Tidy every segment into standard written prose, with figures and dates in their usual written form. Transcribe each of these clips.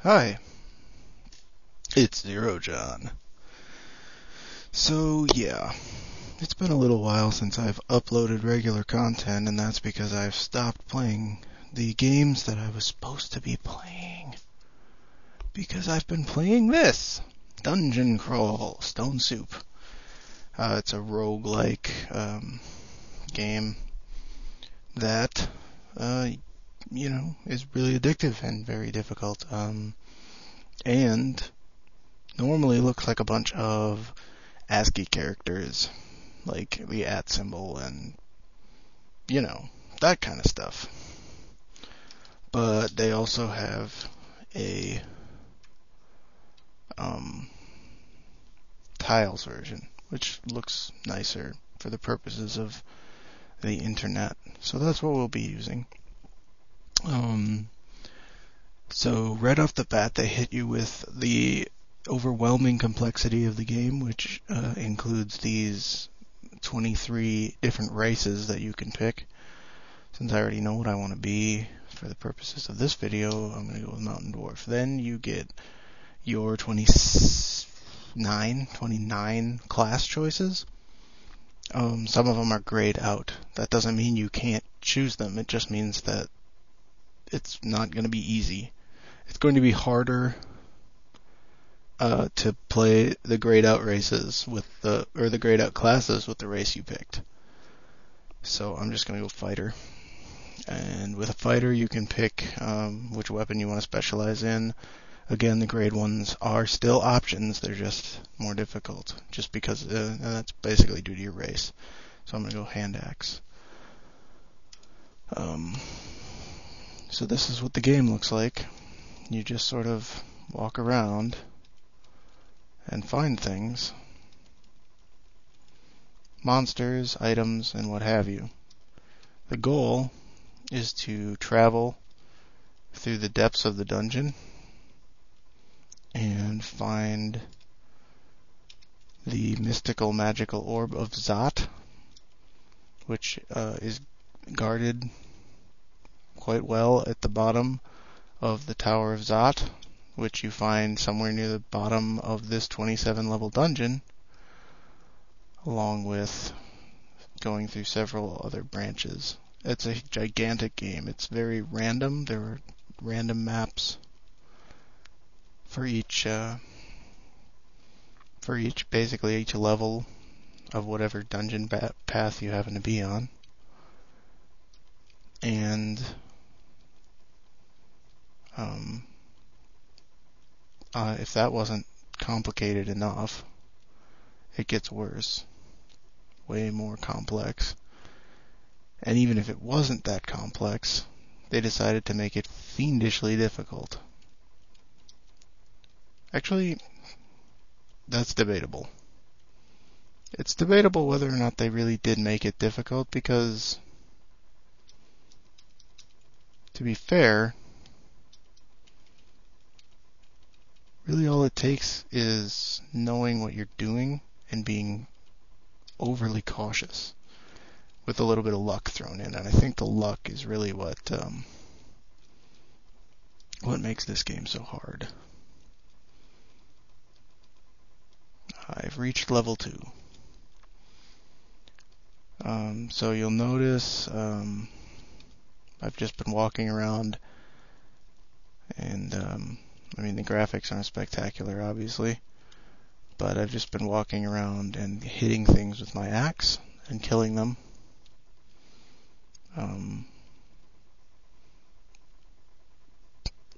Hi, it's Zero John. So yeah, it's been a little while since I've uploaded regular content, and that's because I've stopped playing the games that I was supposed to be playing. Because I've been playing this, Dungeon Crawl Stone Soup. It's a roguelike game that, is really addictive and very difficult. And normally looks like a bunch of ASCII characters, like the @ symbol and, that kind of stuff. But they also have a tiles version, which looks nicer for the purposes of the internet. So that's what we'll be using. So right off the bat, they hit you with the overwhelming complexity of the game, which includes these 23 different races that you can pick. Since I already know what I want to be for the purposes of this video, I'm going to go with Mountain Dwarf. Then you get your 29 class choices. Some of them are grayed out. That doesn't mean you can't choose them. It just means that it's not going to be easy. It's going to be harder to play the grayed out races the grayed out classes with the race you picked. So I'm just going to go fighter. And with a fighter, you can pick which weapon you want to specialize in. Again, the grade ones are still options. They're just more difficult, just because that's basically due to your race. So I'm going to go hand axe. So this is what the game looks like. You just sort of walk around and find things. Monsters, items, and what have you. The goal is to travel through the depths of the dungeon and find the mystical magical orb of Zot, which is guarded quite well at the bottom of the Tower of Zot, which you find somewhere near the bottom of this 27 level dungeon, along with going through several other branches. It's a gigantic game. It's very random. There are random maps for each basically each level of whatever dungeon path you happen to be on. And if that wasn't complicated enough, it gets worse. Way more complex. And even if it wasn't that complex, they decided to make it fiendishly difficult. Actually, that's debatable. It's debatable whether or not they really did make it difficult, because, to be fair, really all it takes is knowing what you're doing and being overly cautious, with a little bit of luck thrown in. And I think the luck is really what makes this game so hard. I've reached level 2. So you'll notice I've just been walking around, and the graphics aren't spectacular, obviously, but I've just been walking around and hitting things with my axe and killing them.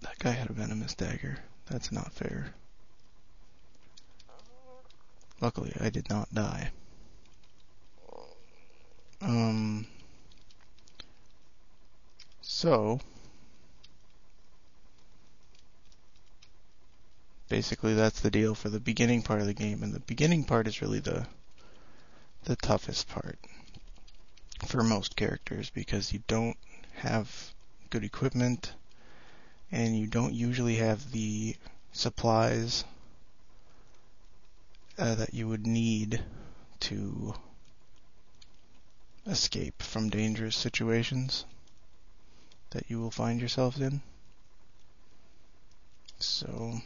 That guy had a venomous dagger. That's not fair. Luckily, I did not die. So, basically that's the deal for the beginning part of the game, and the beginning part is really the toughest part for most characters, because you don't have good equipment, and you don't usually have the supplies that you would need to escape from dangerous situations that you will find yourselves in. So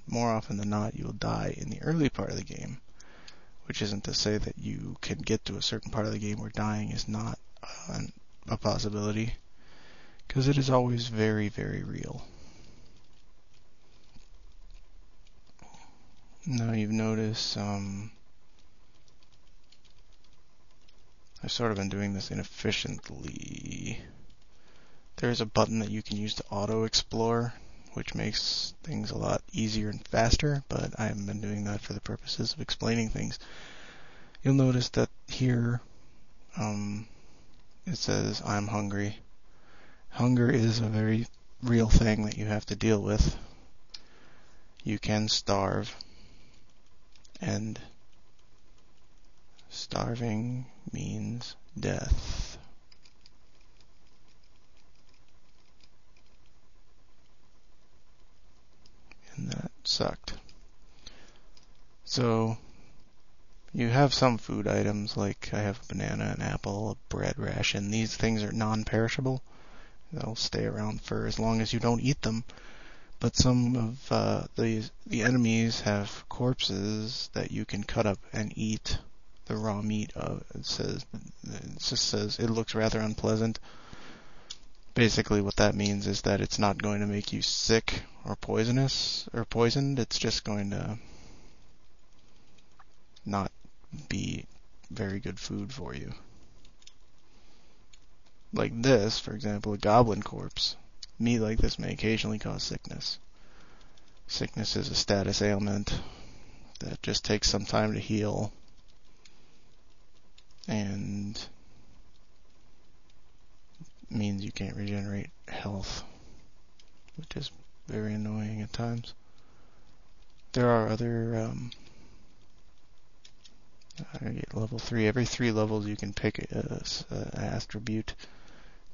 more often than not, you will die in the early part of the game, which isn't to say that you can get to a certain part of the game where dying is not a possibility, because it is always very, very real. Now you've noticed, I've sort of been doing this inefficiently. There's a button that you can use to auto-explore, which makes things a lot easier and faster, but I haven't been doing that for the purposes of explaining things. You'll notice that here it says, I'm hungry. Hunger is a very real thing that you have to deal with. You can starve, and starving means death. And that sucked. So you have some food items, like I have a banana, an apple, a bread ration. These things are non-perishable. They'll stay around for as long as you don't eat them. But some of the enemies have corpses that you can cut up and eat the raw meat of. It just says it looks rather unpleasant. Basically what that means is that it's not going to make you sick or poisonous or poisoned. It's just going to not be very good food for you. Like this, for example, a goblin corpse. Meat like this may occasionally cause sickness. Sickness is a status ailment that just takes some time to heal, and means you can't regenerate health, which is very annoying at times. There are other, I get level 3. Every 3 levels you can pick an attribute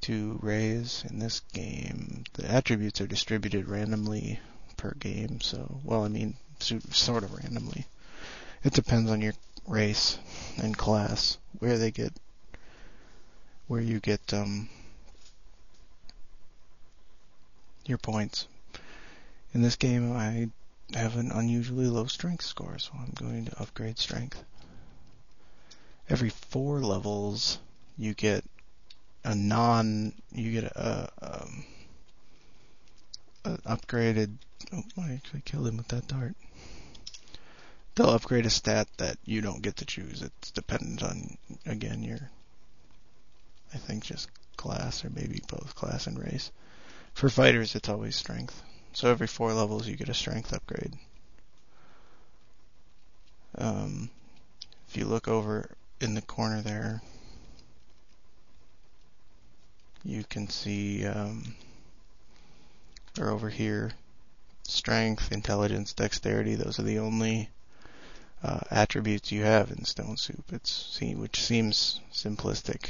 to raise. In this game, the attributes are distributed randomly per game, so, well, I mean, sort of randomly. It depends on your race and class, where you get your points. In this game, I have an unusually low strength score, so I'm going to upgrade strength. Every 4 levels, you get an upgraded. Oh, I actually killed him with that dart. They'll upgrade a stat that you don't get to choose. It's dependent on, again, your, I think, just class, or maybe both class and race. For fighters, it's always strength. So every 4 levels, you get a strength upgrade. If you look over in the corner there, you can see, or over here, strength, intelligence, dexterity. Those are the only attributes you have in Stone Soup. Which seems simplistic,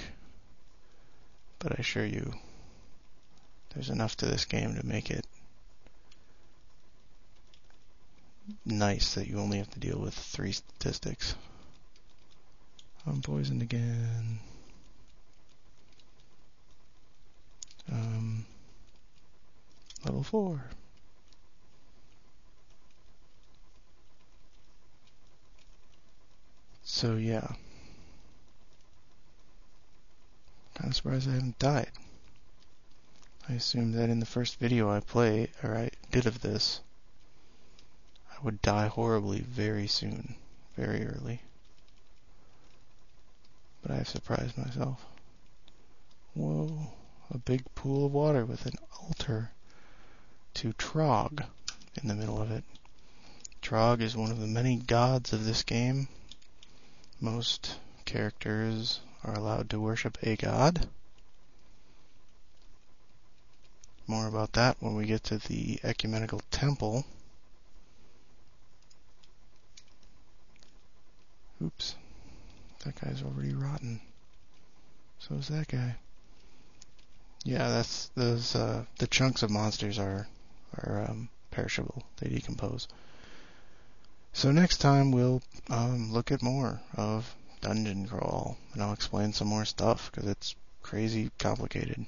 but I assure you, there's enough to this game to make it nice that you only have to deal with 3 statistics. I'm poisoned again. Level 4. So yeah. Kind of surprised I haven't died. I assumed that in the first video I did of this, I would die horribly very soon, very early. But I've surprised myself. Whoa, a big pool of water with an altar to Trog in the middle of it. Trog is one of the many gods of this game. Most characters are allowed to worship a god. More about that when we get to the Ecumenical Temple. Oops. That guy's already rotten. So is that guy. Yeah, the chunks of monsters are perishable. They decompose. So next time we'll look at more of Dungeon Crawl, and I'll explain some more stuff, because it's crazy complicated.